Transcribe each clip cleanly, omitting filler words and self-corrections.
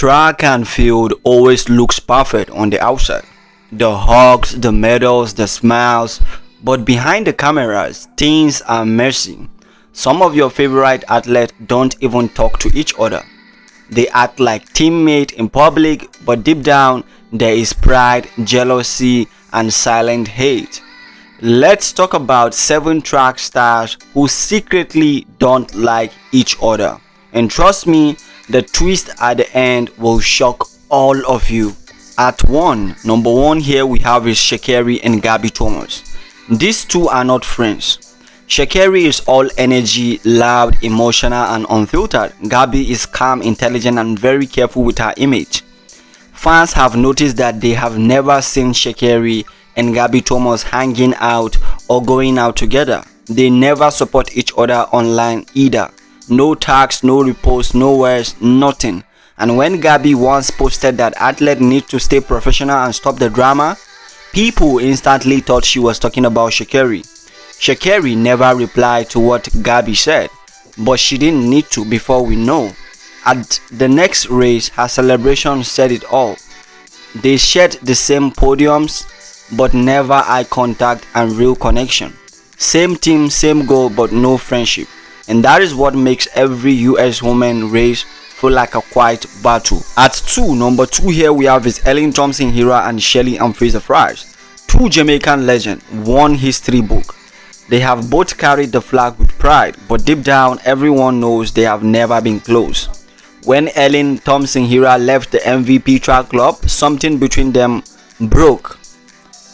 Track and field always looks perfect on the outside. The hugs, the medals, the smiles, but behind the cameras, things are messy. Some of your favorite athletes don't even talk to each other. They act like teammates in public, but deep down there is pride, jealousy, and silent hate. Let's talk about 7 track stars who secretly don't like each other. And trust me, the twist at the end will shock all of you. At number 1 here we have is Sha'ccarri and Gabby Thomas. These two are not friends. Sha'ccarri is all energy, loud, emotional, and unfiltered. Gabby is calm, intelligent, and very careful with her image. Fans have noticed that they have never seen Sha'ccarri and Gabby Thomas hanging out or going out together. They never support each other online either. No tags, no reposts, no words, nothing. And when Gabby once posted that athletes need to stay professional and stop the drama, people instantly thought she was talking about Sha'ccarri. Sha'ccarri never replied to what Gabby said, but she didn't need to before we know. At the next race, her celebration said it all. They shared the same podiums, but never eye contact and real connection. Same team, same goal, but no friendship. And that is what makes every US women race feel like a quiet battle. At number 2 here we have is Kishane Thompson Hira and Shelly-Ann Fraser-Pryce. 2 Jamaican legends, one history book. They have both carried the flag with pride, but deep down everyone knows they have never been close. When Kishane Thompson Hira left the MVP track club, something between them broke.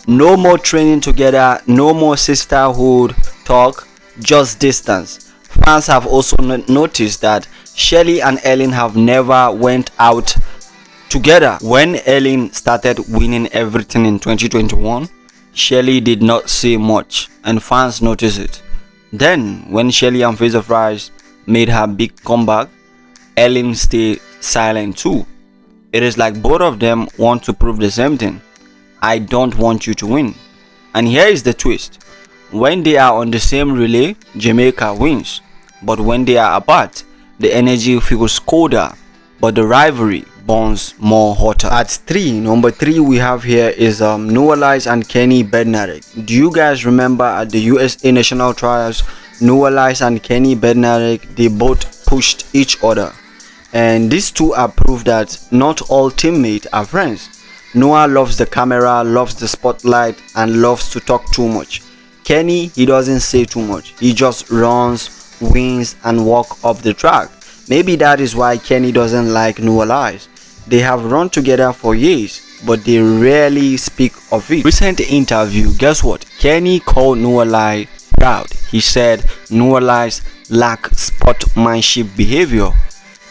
No more training together, no more sisterhood talk, just distance. Fans have also noticed that Shelly and Kishane have never went out together. When Kishane started winning everything in 2021, Shelly did not say much and fans noticed it. Then when Shelly-Ann Fraser-Pryce made her big comeback, Kishane stayed silent too. It is like both of them want to prove the same thing. I don't want you to win. And here is the twist. When they are on the same relay, Jamaica wins. But when they are apart, the energy feels colder, but the rivalry burns more hotter. At number 3 we have here is Lyles and Bednarek. Do you guys remember at the USA National Trials, Lyles and Bednarek, they both pushed each other. And these two are proof that not all teammates are friends. Noah loves the camera, loves the spotlight, and loves to talk too much. Kenny, he doesn't say too much. He just runs, wins, and walk off the track. Maybe that is why Kenny doesn't like Lyles. They have run together for years, but they rarely speak of it. Recent interview, guess what? Kenny called Lyles proud. He said Lyles lack sportsmanship behavior,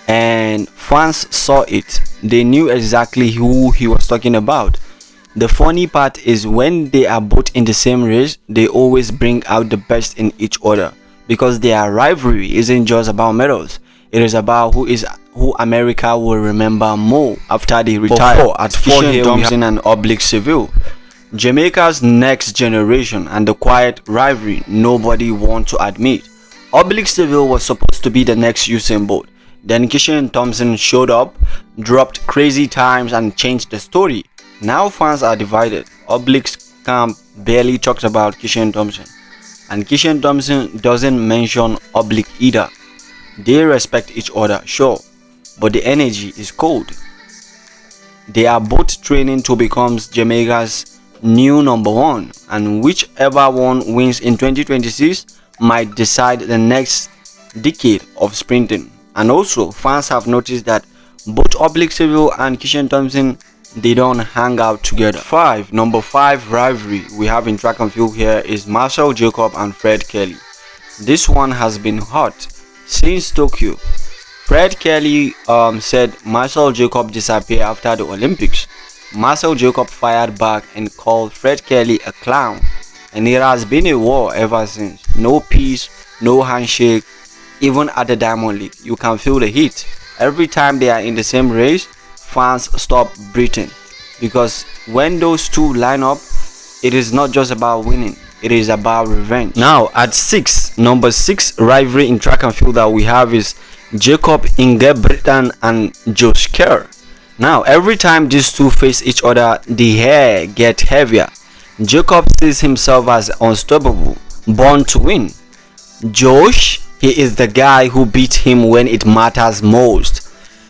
and fans saw it. They knew exactly who he was talking about. The funny part is when they are both in the same race, they always bring out the best in each other, because their rivalry isn't just about medals. It is about who America will remember more after they retire. At 4 here Thompson and Oblique Seville. Jamaica's next generation and the quiet rivalry nobody wants to admit. Oblique Seville was supposed to be the next Usain Bolt. Then Kishane Thompson showed up, dropped crazy times, and changed the story. Now fans are divided. Oblique's camp barely talks about Kishane Thompson, and Kishane Thompson doesn't mention Oblique either. They respect each other, sure, but the energy is cold. They are both training to become Jamaica's new number 1, and whichever one wins in 2026 might decide the next decade of sprinting. And also, fans have noticed that both Oblique Seville and Kishane Thompson, they don't hang out together. Number 5 rivalry we have in track and field here is Marcel Jacob and Fred Kelly. This one has been hot since Tokyo. Fred Kelly said Marcel Jacob disappeared after the Olympics. Marcel Jacob fired back and called Fred Kelly a clown, and it has been a war ever since. No peace, no handshake. Even at the Diamond League, you can feel the heat. Every time they are in the same race, fans stop breathing, because when those two line up, it is not just about winning, it is about revenge. Now at number 6 rivalry in track and field that we have is Jacob Ingebrigtsen and Kerr. Now, every time these two face each other, the hair gets heavier. Jacob sees himself as unstoppable, born to win. Josh, he is the guy who beat him when it matters most.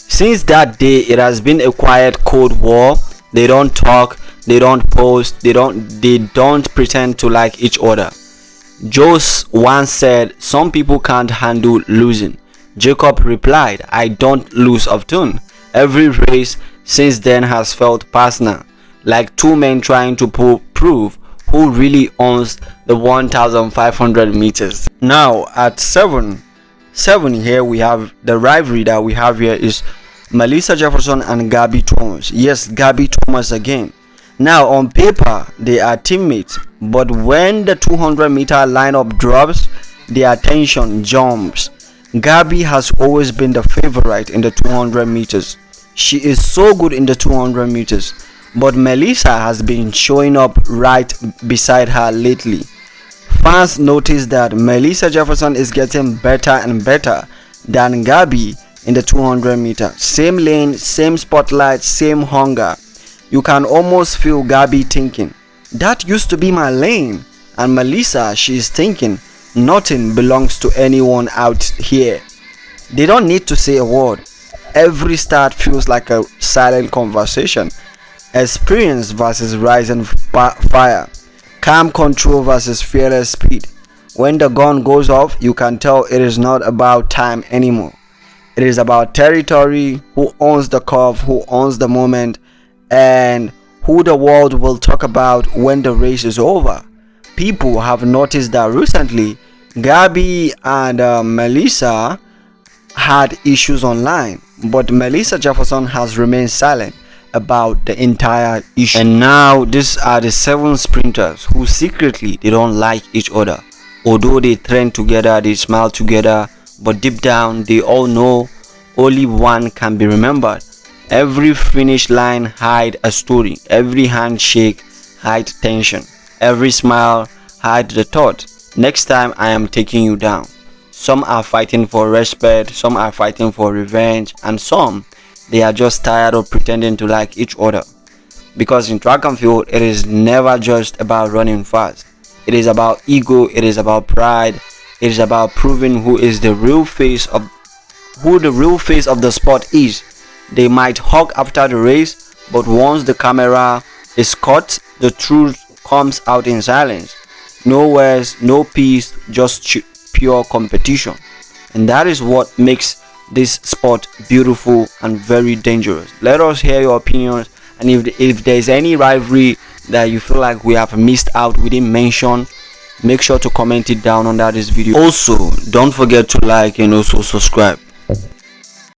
Since that day, it has been a quiet cold war. They don't talk, they don't post, they don't pretend to like each other. Josh once said, "Some people can't handle losing." Jacob replied, "I don't lose often." Every race since then has felt personal, like two men trying to prove who really owns the 1,500 meters. Now at 7 here we have the rivalry that we have here is Melissa Jefferson and Gabby Thomas. Yes, Gabby Thomas again. Now on paper they are teammates, but when the 200-meter lineup drops, the attention jumps. Gabby has always been the favorite in the 200 meters. She is so good in the 200 meters, but Melissa has been showing up right beside her lately. Fans notice that Melissa Jefferson is getting better and better than Gabby in the 200 meter. Same lane, same spotlight, same hunger. You can almost feel Gabby thinking, "That used to be my lane." And Melissa, she is thinking, "Nothing belongs to anyone out here." They don't need to say a word. Every start feels like a silent conversation. Experience versus rising fire. Calm control versus fearless speed. When the gun goes off, you can tell it is not about time anymore. It is about territory, who owns the curve, who owns the moment, and who the world will talk about when the race is over. People have noticed that recently Gabby and Melissa had issues online, but Melissa Jefferson has remained silent about the entire issue. And now these are the 7 sprinters who secretly they don't like each other. Although they train together, they smile together, but deep down they all know only one can be remembered. Every finish line hide a story. Every handshake hide tension. Every smile hide the thought, "Next time I am taking you down." Some are fighting for respect, some are fighting for revenge, and some they are just tired of pretending to like each other. Because in track and field, it is never just about running fast. It is about ego, it is about pride, it is about proving who the real face of the sport is. They might hug after the race, but once the camera is cut, the truth comes out in silence. No words, no peace, just pure competition. And that is what makes this sport beautiful and very dangerous. Let us hear your opinions, and if there's any rivalry that you feel like we have missed out, we didn't mention, make sure to comment it down under this video. Also, don't forget to like and also subscribe.